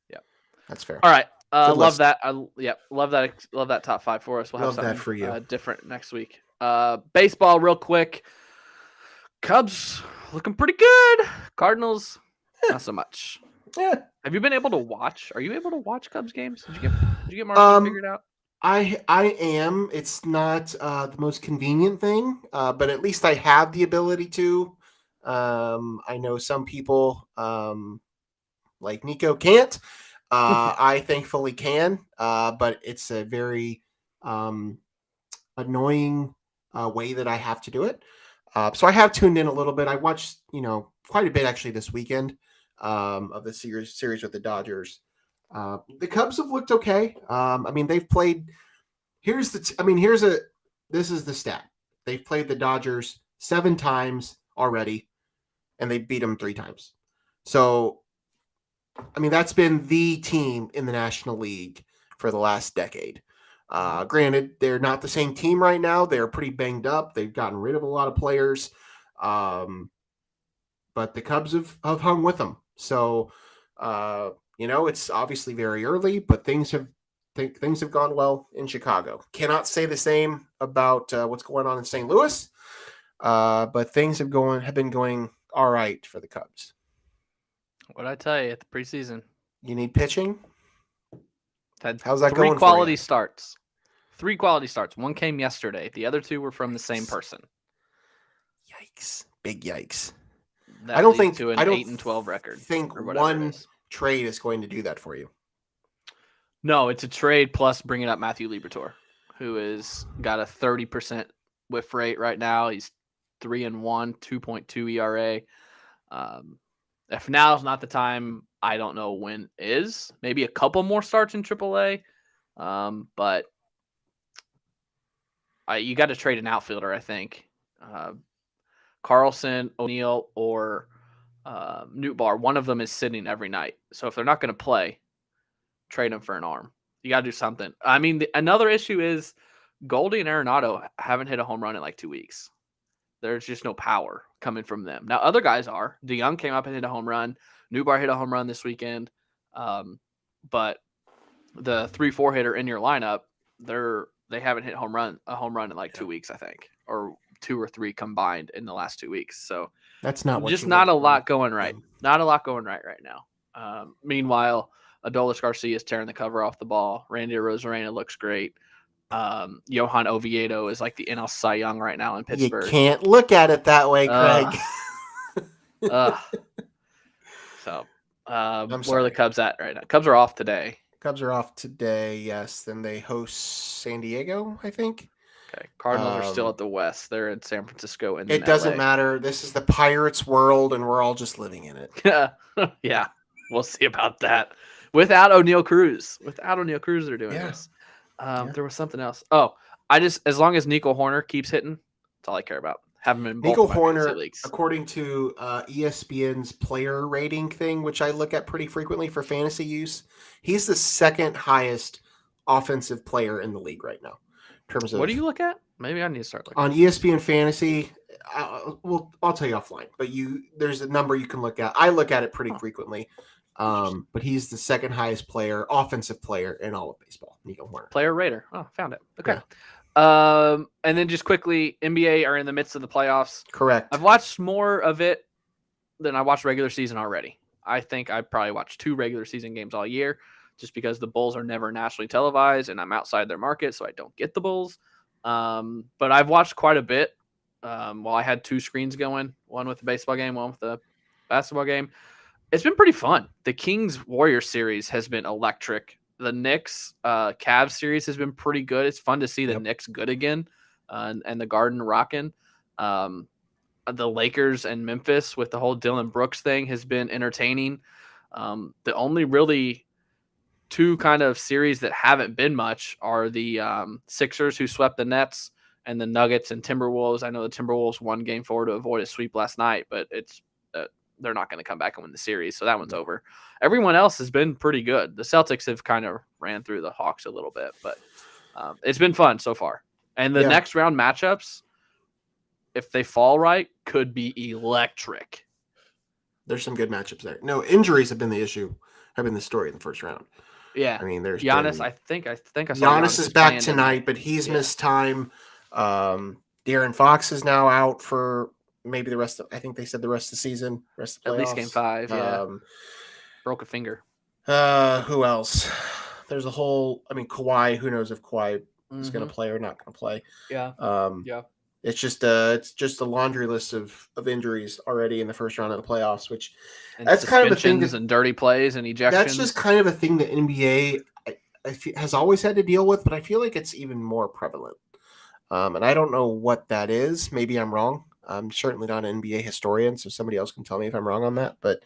Yeah. That's fair. All right. Love that. Love that top 5 for us. We'll have something that for you. Different next week. Baseball real quick. Cubs looking pretty good. Cardinals not so much. Yeah. Have you been able to watch? Are you able to watch Cubs games? Did you get marketing figured out? I am. It's not the most convenient thing, but at least I have the ability to. I know some people like Nico can't. I thankfully can, but it's a very annoying way that I have to do it. So I have tuned in a little bit. I watched, quite a bit actually this weekend of the series with the Dodgers. The Cubs have looked okay. They've played. This is the stat. They've played the Dodgers 7 times already, and they beat them 3 times. So, that's been the team in the National League for the last decade. Granted, they're not the same team right now. They're pretty banged up. They've gotten rid of a lot of players. But the Cubs have hung with them. So, it's obviously very early, but things have gone well in Chicago. Cannot say the same about what's going on in St. Louis, but things have been going all right for the Cubs. What'd I tell you at the preseason? You need pitching? How's that going? 3 quality starts. 3 quality starts. 1 came yesterday. The other 2 were from the same person. Yikes! Big yikes! I don't think to an 8-12 record. Think one trade is going to do that for you. No, it's a trade plus bringing up Matthew Liberatore, who has got a 30% whiff rate right now. He's 3-1, 2.2 ERA. If now is not the time, I don't know when is. Maybe a couple more starts in AAA, but you got to trade an outfielder, I think. Carlson, O'Neill, or Nootbaar. One of them is sitting every night. So if they're not going to play, trade them for an arm. You got to do something. Another issue is Goldie and Arenado haven't hit a home run in like 2 weeks. There's just no power coming from them. Now, other guys are. DeYoung came up and hit a home run. Nootbaar hit a home run this weekend. But the 3-4 hitter in your lineup, they haven't hit a home run in like 2 weeks, I think, or 2 or 3 combined in the last 2 weeks. So that's not just not a lot going right. Not a lot going right now. Meanwhile, Adolis Garcia is tearing the cover off the ball. Randy Arozarena looks great. Johan Oviedo is like the NL Cy Young right now in Pittsburgh. You can't look at it that way, Craig. So, where are the Cubs at right now? Cubs are off today. Yes. Then they host San Diego, I think. Okay. Cardinals are still at the West. They're in San Francisco. And it doesn't matter. This is the Pirates world, and we're all just living in it. Yeah. We'll see about that. Without O'Neal Cruz. They're doing this. There was something else. As long as Nico Horner keeps hitting, that's all I care about. Have him in both Nico Horner, according to ESPN's player rating thing, which I look at pretty frequently for fantasy use, he's the 2nd highest offensive player in the league right now. In terms of what do you look at? Maybe I need to start looking on ESPN Fantasy. I'll tell you offline, but there's a number you can look at. I look at it pretty frequently. But he's the 2nd highest offensive player in all of baseball. Nico Horner. Player rater. Oh, found it. Okay. Yeah. And then just quickly, NBA are in the midst of the playoffs. Correct. I've watched more of it than I watched regular season already. I think I probably watched 2 regular season games all year just because the Bulls are never nationally televised and I'm outside their market, so I don't get the Bulls. But I've watched quite a bit. I had 2 screens going, one with the baseball game, one with the basketball game. It's been pretty fun. The Kings-Warriors series has been electric. The Knicks Cavs series has been pretty good. It's fun to see the Knicks good again and the Garden rocking. The Lakers and Memphis with the whole Dylan Brooks thing has been entertaining. The only really 2 kind of series that haven't been much are the Sixers who swept the Nets and the Nuggets and Timberwolves. I know the Timberwolves won Game 4 to avoid a sweep last night, but they're not going to come back and win the series, so that one's over. Everyone else has been pretty good. The Celtics have kind of ran through the Hawks a little bit, but it's been fun so far. And the next round matchups, if they fall right, could be electric. There's some good matchups there. No, injuries have been the issue, have been the story in the first round. Yeah. There's Giannis, I think I saw Giannis is back tonight, but he's missed time. De'Aaron Fox is now out for maybe the rest of, I think they said the rest of the season, rest of the playoffs. At least game 5, yeah. Broke a finger. Who else? There's a whole, Kawhi, who knows if Kawhi is going to play or not going to play. Yeah. It's just a laundry list of injuries already in the first round of the playoffs, which and that's kind of a thing and dirty plays and ejections. That's just kind of a thing that NBA has always had to deal with, but I feel like it's even more prevalent. And I don't know what that is. Maybe I'm wrong. I'm certainly not an NBA historian, so somebody else can tell me if I'm wrong on that. But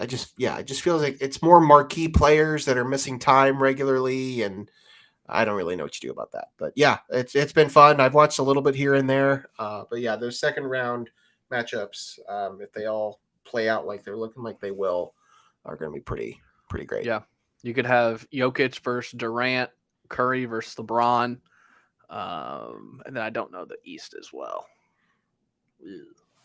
it just feels like it's more marquee players that are missing time regularly, and I don't really know what you do about that. But yeah, it's been fun. I've watched a little bit here and there. But yeah, those second round matchups, if they all play out like they're looking like they will, are going to be pretty great. Yeah, you could have Jokic versus Durant, Curry versus LeBron, and then I don't know the East as well.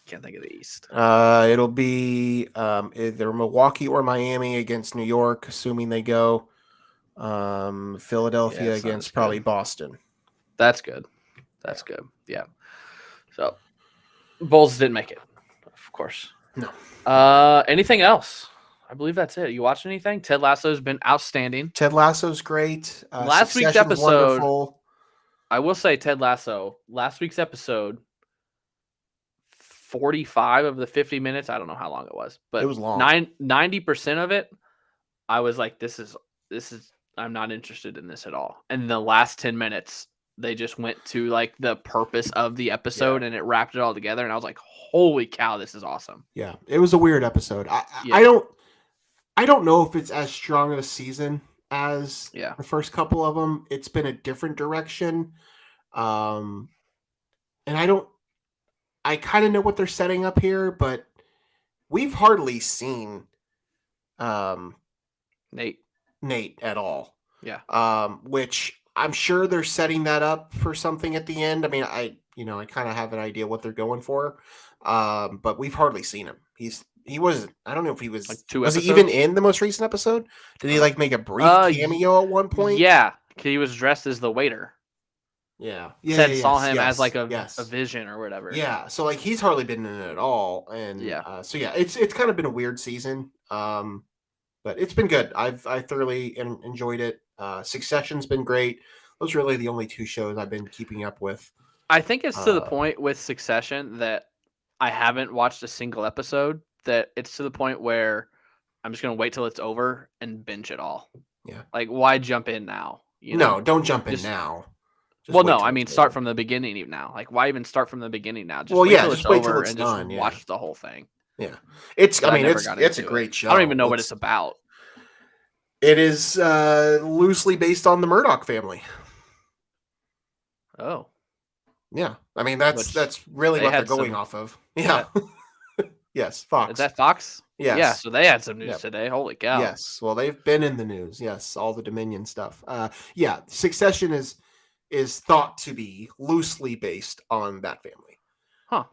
Can't think of the East. It'll be either Milwaukee or Miami against New York, assuming they go. Philadelphia against probably Boston. That's good. That's good. Yeah. So Bulls didn't make it, of course. No. Anything else? I believe that's it. You watch anything? Ted Lasso's been outstanding. Ted Lasso's great. Last week's episode, wonderful. I will say Ted Lasso. Last week's episode, 45 of the 50 minutes. I don't know how long it was, but it was long. 90% of it, I was like, this is. I'm not interested in this at all. And the last 10 minutes, they just went to like the purpose of the episode and it wrapped it all together. And I was like, holy cow, this is awesome. Yeah, it was a weird episode. I don't know if it's as strong of a season as the first couple of them. It's been a different direction. And I kind of know what they're setting up here, but we've hardly seen Nate at all. Yeah. Which I'm sure they're setting that up for something at the end. I mean, I kind of have an idea what they're going for. But we've hardly seen him. He was, I don't know if he was, like was he even in the most recent episode? Did he like make a brief cameo at one point? Yeah. He was dressed as the waiter. Yeah. Ted saw him as like a vision or whatever. Yeah. So like he's hardly been in it at all. And it's kind of been a weird season. But it's been good. I thoroughly enjoyed it. Succession's been great. Those are really the only two shows I've been keeping up with. I think it's to the point with Succession that I haven't watched a single episode, that it's to the point where I'm just going to wait till it's over and binge it all. Yeah. Like, why jump in now? No, don't jump in now. I mean, start from the beginning even now. Like, why even start from the beginning now? Just wait till it's done, just watch the whole thing. Yeah. It's a great show. I don't even know what it's about. It is loosely based on the Murdoch family. Oh. Yeah. I mean, that's really what they're going off of. Yeah. Yes, Fox. Is that Fox? Yes. Yeah, so they had some news today. Holy cow. Yes. Well, they've been in the news. Yes, all the Dominion stuff. Succession is thought to be loosely based on that family. Huh.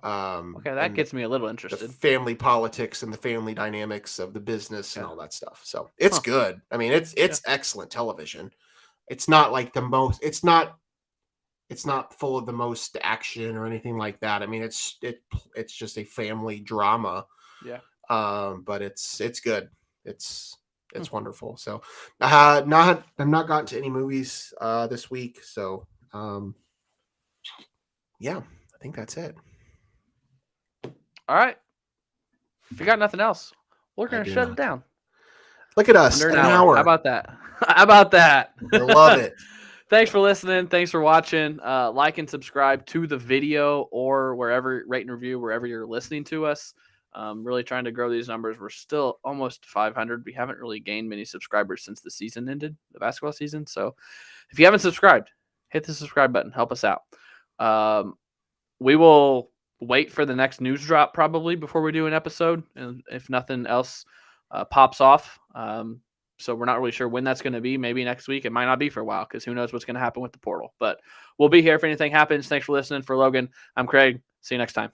Okay, that gets me a little interested. The family politics and the family dynamics of the business and all that stuff. So it's good. I mean, it's excellent television. It's not like it's not full of the most action or anything like that. I mean, it's just a family drama. Yeah. But it's good. It's wonderful. So I've not gotten to any movies this week. So I think that's it. All right. If you got nothing else, we're going to shut it down. Look at us. An hour. How about that? How about that? I love it. Thanks for listening. Thanks for watching. Like and subscribe to the video or rate and review wherever you're listening to us. Really trying to grow these numbers. We're still almost 500. We haven't really gained many subscribers since the season ended, the basketball season. So if you haven't subscribed, hit the subscribe button. Help us out. We will wait for the next news drop probably before we do an episode. And if nothing else pops off, so we're not really sure when that's going to be. Maybe next week. It might not be for a while because who knows what's going to happen with the portal. But we'll be here if anything happens. Thanks for listening. For Logan, I'm Craig. See you next time.